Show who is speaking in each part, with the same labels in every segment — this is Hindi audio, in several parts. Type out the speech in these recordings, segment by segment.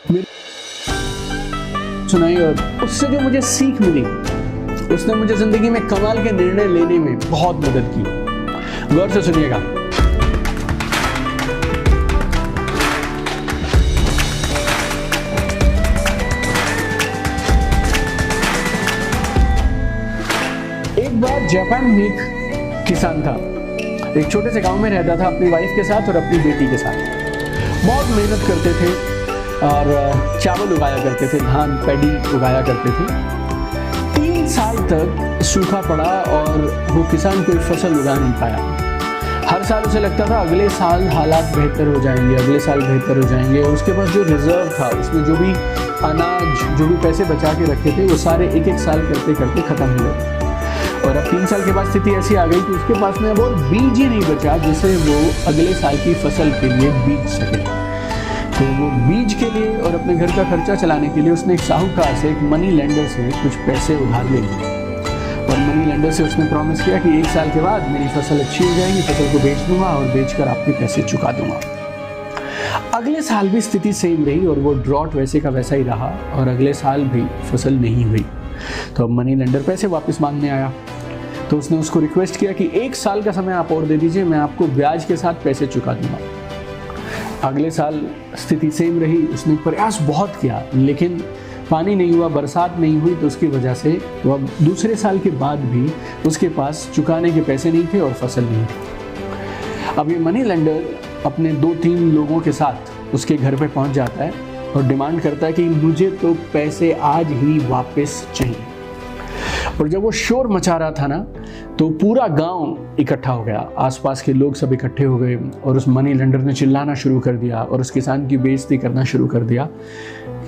Speaker 1: मेरी सुनाई और उससे जो मुझे सीख मिली, उसने मुझे जिंदगी में कमाल के निर्णय लेने में बहुत मदद की। गौर से सुनिएगा। एक बार जापान में एक किसान था, एक छोटे से गांव में रहता था अपनी वाइफ के साथ और अपनी बेटी के साथ। बहुत मेहनत करते थे और चावल उगाया करते थे, धान पैडी उगाया करते थे। 3 साल तक सूखा पड़ा और वो किसान कोई फसल उगा नहीं पाया। हर साल उसे लगता था अगले साल हालात बेहतर हो जाएंगे, अगले साल बेहतर हो जाएंगे। और उसके पास जो रिजर्व था, उसमें जो भी अनाज, जो भी पैसे बचा के रखे थे, वो सारे एक एक साल करते करते खत्म हो गए। और अब 3 साल के बाद स्थिति ऐसी आ गई कि उसके पास में अब और बीज ही नहीं बचा जिसे वो अगले साल की फसल के लिए बीज सके। तो वो बीज के लिए और अपने घर का खर्चा चलाने के लिए उसने एक साहूकार से, एक मनी लेंडर से कुछ पैसे उधार ले लिए। और मनी लेंडर से उसने प्रॉमिस किया कि 1 साल के बाद मेरी फसल अच्छी हो जाएगी, फसल को बेच दूंगा और बेचकर आपके पैसे चुका दूंगा। अगले साल भी स्थिति सेम रही और वो ड्रॉट वैसे का वैसा ही रहा और अगले साल भी फसल नहीं हुई। तो अब मनी लेंडर पैसे वापस मांगने आया। तो उसने उसको रिक्वेस्ट किया कि 1 साल का समय आप और दे दीजिए, मैं आपको ब्याज के साथ पैसे चुका दूंगा। अगले साल स्थिति सेम रही। उसने प्रयास बहुत किया लेकिन पानी नहीं हुआ, बरसात नहीं हुई। तो उसकी वजह से तो अब दूसरे साल के बाद भी उसके पास चुकाने के पैसे नहीं थे और फसल नहीं थी। अब ये मनी लेंडर अपने 2-3 लोगों के साथ उसके घर पे पहुंच जाता है और डिमांड करता है कि मुझे तो पैसे आज ही वापस चाहिए। और जब वो शोर मचा रहा था ना, तो पूरा गांव इकट्ठा हो गया, आसपास के लोग सब इकट्ठे हो गए और उस मनी लेंडर ने चिल्लाना शुरू कर दिया और उस किसान की बेइज्जती करना शुरू कर दिया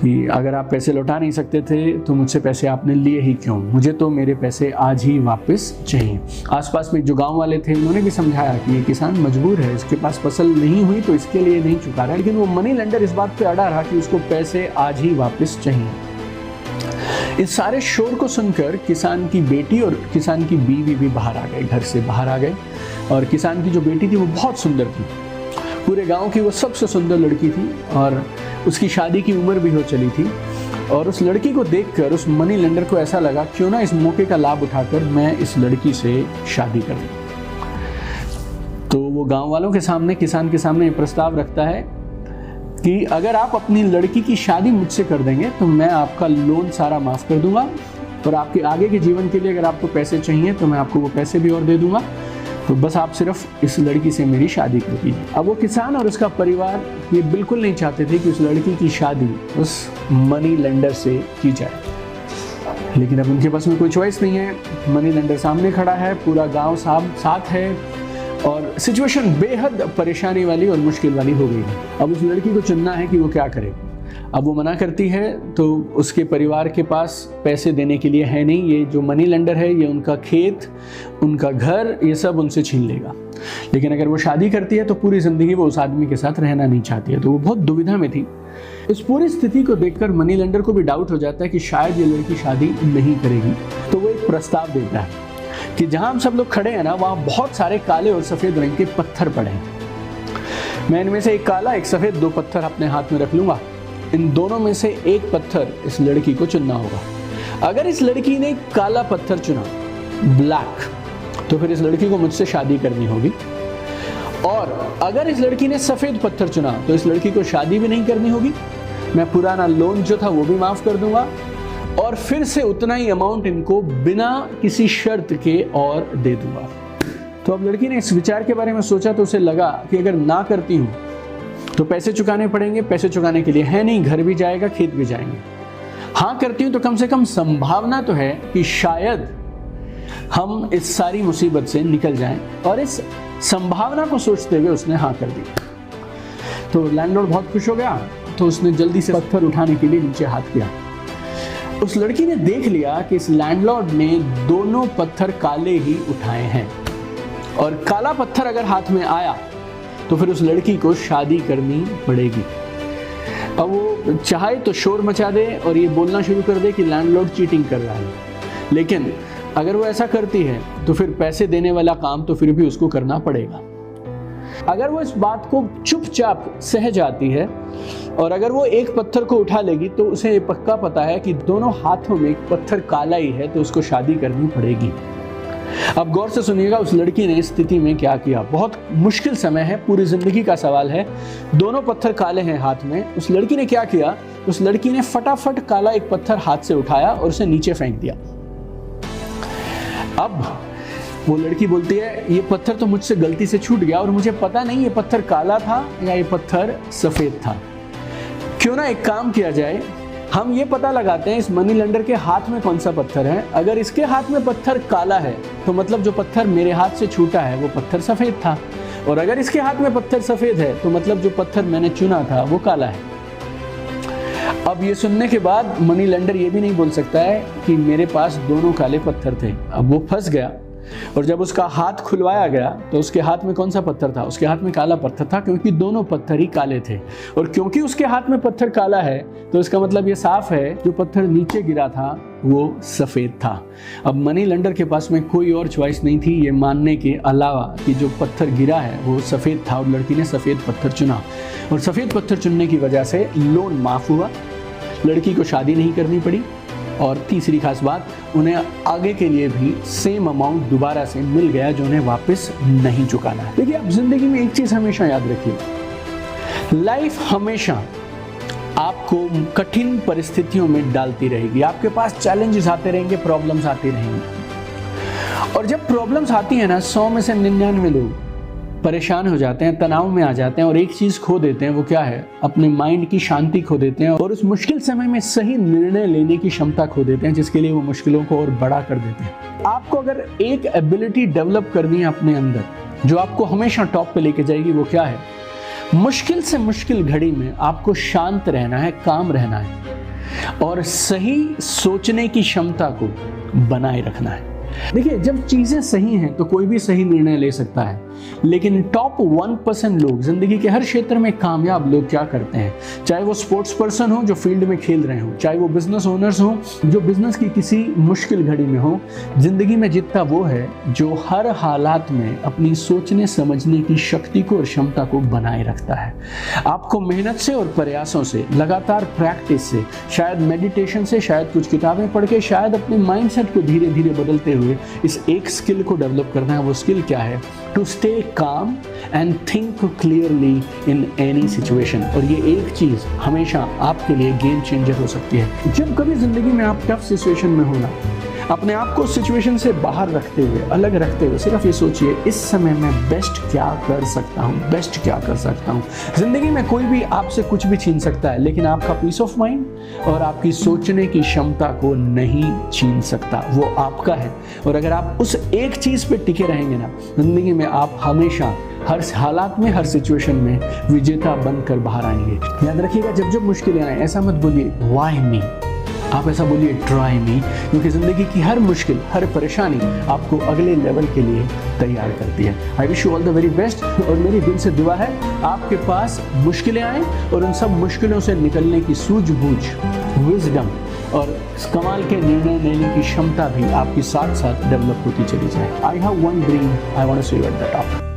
Speaker 1: कि अगर आप पैसे लौटा नहीं सकते थे तो मुझसे पैसे आपने लिए ही क्यों, मुझे तो मेरे पैसे आज ही वापस चाहिए। आसपास में जो गांव वाले थे उन्होंने भी समझाया कि ये किसान मजबूर है, इसके पास फसल नहीं हुई तो इसके लिए नहीं चुका रहा, लेकिन वो मनी लेंडर इस बात पे अड़ा रहा कि उसको पैसे आज ही वापस चाहिए। इस सारे शोर को सुनकर किसान की बेटी और किसान की बीवी भी बाहर आ गए, घर से बाहर आ गए। और किसान की जो बेटी थी वो बहुत सुंदर थी, पूरे गांव की वो सबसे सुंदर लड़की थी और उसकी शादी की उम्र भी हो चली थी। और उस लड़की को देखकर उस मनी लेंडर को ऐसा लगा क्यों ना इस मौके का लाभ उठाकर मैं इस लड़की से शादी कर लूं। तो वो गांव वालों के सामने, किसान के सामने ये प्रस्ताव रखता है कि अगर आप अपनी लड़की की शादी मुझसे कर देंगे तो मैं आपका लोन सारा माफ़ कर दूंगा और आपके आगे के जीवन के लिए अगर आपको पैसे चाहिए तो मैं आपको वो पैसे भी और दे दूंगा, तो बस आप सिर्फ इस लड़की से मेरी शादी कर दीजिए। अब वो किसान और उसका परिवार ये बिल्कुल नहीं चाहते थे कि उस लड़की की शादी उस मनी लेंडर से की जाए, लेकिन अब उनके पास में कोई चॉइस नहीं है। मनी लेंडर सामने खड़ा है, पूरा गाँव साथ है और सिचुएशन बेहद परेशानी वाली और मुश्किल वाली हो गई है। अब उस लड़की को चुनना है कि वो क्या करे। अब वो मना करती है तो उसके परिवार के पास पैसे देने के लिए है नहीं। ये जो मनी लेंडर है ये उनका खेत, उनका घर, ये सब उनसे छीन लेगा। लेकिन अगर वो शादी करती है तो पूरी जिंदगी वो उस आदमी के साथ रहना नहीं चाहती है। तो वो बहुत दुविधा में थी। इस पूरी स्थिति को देखकर मनी लेंडर को भी डाउट हो जाता है कि शायद ये लड़की शादी नहीं करेगी। तो वो एक प्रस्ताव देता है कि जहां हम सब लोग खड़े हैं ना, वहां बहुत सारे काले और सफेद रंग के पत्थर पड़े हैं। मैं इनमें से एक काला एक सफेद 2 पत्थर अपने हाथ में रख लूंगा। इन दोनों में से एक पत्थर इस लड़की को चुनना होगा। अगर इस लड़की ने काला पत्थर चुना, ब्लैक, तो फिर इस लड़की को मुझसे शादी करनी होगी। और अगर इस लड़की ने सफेद पत्थर चुना तो इस लड़की को शादी भी नहीं करनी होगी। मैं पुराना लोन जो था वो भी माफ कर दूंगा और फिर से उतना ही अमाउंट इनको बिना किसी शर्त के और दे दूंगा। तो अब लड़की ने इस विचार के बारे में सोचा तो उसे लगा कि अगर ना करती हूं तो पैसे चुकाने पड़ेंगे, पैसे चुकाने के लिए है नहीं, घर भी जाएगा, खेत भी जाएंगे। हाँ करती हूं तो कम से कम संभावना तो है कि शायद हम इस सारी मुसीबत से निकल जाएं। और इस संभावना को सोचते हुए उसने हाँ कर दी। तो लैंडलॉर्ड बहुत खुश हो गया, तो उसने जल्दी से पत्थर उठाने के लिए नीचे हाथ किया। उस लड़की ने देख लिया कि इस लैंडलॉर्ड ने दोनों पत्थर काले ही उठाए हैं और काला पत्थर अगर हाथ में आया तो फिर उस लड़की को शादी करनी पड़ेगी। अब वो चाहे तो शोर मचा दे और ये बोलना शुरू कर दे कि लैंडलॉर्ड चीटिंग कर रहा है, लेकिन अगर वो ऐसा करती है तो फिर पैसे देने वाला काम तो फिर भी उसको करना पड़ेगा। अगर वो इस बात को चुपचाप सह जाती है और अगर वो एक पत्थर को उठा लेगी तो उसे ये पक्का पता है कि दोनों हाथों में एक पत्थर काला ही है, तो उसको शादी करनी पड़ेगी। अब गौर से सुनिएगा उस लड़की ने इस स्थिति में क्या किया। बहुत मुश्किल समय है, पूरी जिंदगी का सवाल है, दोनों पत्थर काले हैं हाथ में। उस लड़की ने क्या किया, उस लड़की ने फटाफट काला एक पत्थर हाथ से उठाया और उसे नीचे फेंक दिया। अब वो लड़की बोलती है ये पत्थर तो मुझसे गलती से छूट गया और मुझे पता नहीं ये पत्थर काला था या ये पत्थर सफेद था। क्यों ना एक काम किया जाए, हम ये पता लगाते हैं इस मनी लेंडर के हाथ में कौन सा पत्थर है। अगर इसके हाथ में पत्थर काला है तो मतलब जो पत्थर मेरे हाथ से छूटा है वो पत्थर सफेद था, और अगर इसके हाथ में पत्थर सफेद है तो मतलब जो पत्थर मैंने चुना था वो काला है। अब ये सुनने के बाद मनी लेंडर ये भी नहीं बोल सकता है कि मेरे पास दोनों काले पत्थर थे। अब वो फंस गया, और जब उसका हाथ खुलवाया गया तो उसके हाथ में कौन सा पत्थर था, उसके हाथ में काला पत्थर था, क्योंकि दोनों पत्थर ही काले थे। और क्योंकि उसके हाथ में पत्थर काला है तो इसका मतलब ये साफ है जो पत्थर नीचे गिरा था वो सफेद था। अब मनी लेंडर के पास में कोई और चॉइस नहीं थी ये मानने के अलावा कि जो पत्थर गिरा है वो सफेद था, और लड़की ने सफेद पत्थर चुना, और सफेद पत्थर चुनने की वजह से लोन माफ हुआ, लड़की को शादी नहीं करनी पड़ी, और तीसरी खास बात, उन्हें आगे के लिए भी सेम अमाउंट दोबारा से मिल गया जो उन्हें वापस नहीं चुकाना है। देखिए, आप जिंदगी में एक चीज हमेशा याद रखिए, लाइफ हमेशा आपको कठिन परिस्थितियों में डालती रहेगी। आपके पास चैलेंजेस आते रहेंगे, प्रॉब्लम्स आती रहेंगी, और जब प्रॉब्लम्स आती है ना, 100 में से 99 लोग परेशान हो जाते हैं, तनाव में आ जाते हैं और एक चीज खो देते हैं। वो क्या है? अपने माइंड की शांति खो देते हैं, और उस मुश्किल समय में सही निर्णय लेने की क्षमता खो देते हैं, जिसके लिए वो मुश्किलों को और बड़ा कर देते हैं। आपको अगर एक एबिलिटी डेवलप करनी है अपने अंदर जो आपको हमेशा टॉप पे लेके जाएगी, वो क्या है? मुश्किल से मुश्किल घड़ी में आपको शांत रहना है, काम रहना है, और सही सोचने की क्षमता को बनाए रखना है। देखिए, जब चीजें सही हैं तो कोई भी सही निर्णय ले सकता है, लेकिन टॉप 1% लोग, जिंदगी के हर क्षेत्र में कामयाब लोग क्या करते हैं, चाहे वो स्पोर्ट्स पर्सन हो जो फील्ड में खेल रहे हो, चाहे वो बिजनेस ओनर्स हो जो बिजनेस की किसी मुश्किल घड़ी में हो, जिंदगी में जीतता वो है जो हर हालात में अपनी सोचने समझने की शक्ति को और क्षमता को बनाए रखता है। आपको मेहनत से और प्रयासों से, लगातार प्रैक्टिस से, शायद मेडिटेशन से, शायद कुछ किताबें पढ़ के, शायद अपने माइंडसेट को धीरे धीरे बदलते हुए इस एक स्किल को डेवलप करना है। वो स्किल क्या है? To stay calm and think clearly in any situation. और ये एक चीज हमेशा आपके लिए गेम चेंजर हो सकती है। जब कभी जिंदगी में आप टफ सिचुएशन में हो ना, अपने आप को सिचुएशन से बाहर रखते हुए, अलग रखते हुए, सिर्फ ये सोचिए इस समय मैं बेस्ट क्या कर सकता हूँ, बेस्ट क्या कर सकता हूँ। जिंदगी में कोई भी आपसे कुछ भी छीन सकता है, लेकिन आपका पीस ऑफ माइंड और आपकी सोचने की क्षमता को नहीं छीन सकता, वो आपका है। और अगर आप उस एक चीज पे टिके रहेंगे ना, जिंदगी में आप हमेशा हर हालात में, हर सिचुएशन में विजेता बनकर बाहर आएंगे। याद रखिएगा, जब जब मुश्किलें आए ऐसा मत बोलिए व्हाई मी, आप ऐसा बोलिए ट्राई मी, क्योंकि जिंदगी की हर मुश्किल, हर परेशानी आपको अगले लेवल के लिए तैयार करती है। I wish you all the very best, और मेरी दिल से दुआ है आपके पास मुश्किलें आए और उन सब मुश्किलों से निकलने की सूझबूझ, विजडम और कमाल के निर्णय लेने की क्षमता भी आपके साथ साथ डेवलप होती चली जाए। I have one dream, I want to see you at the top.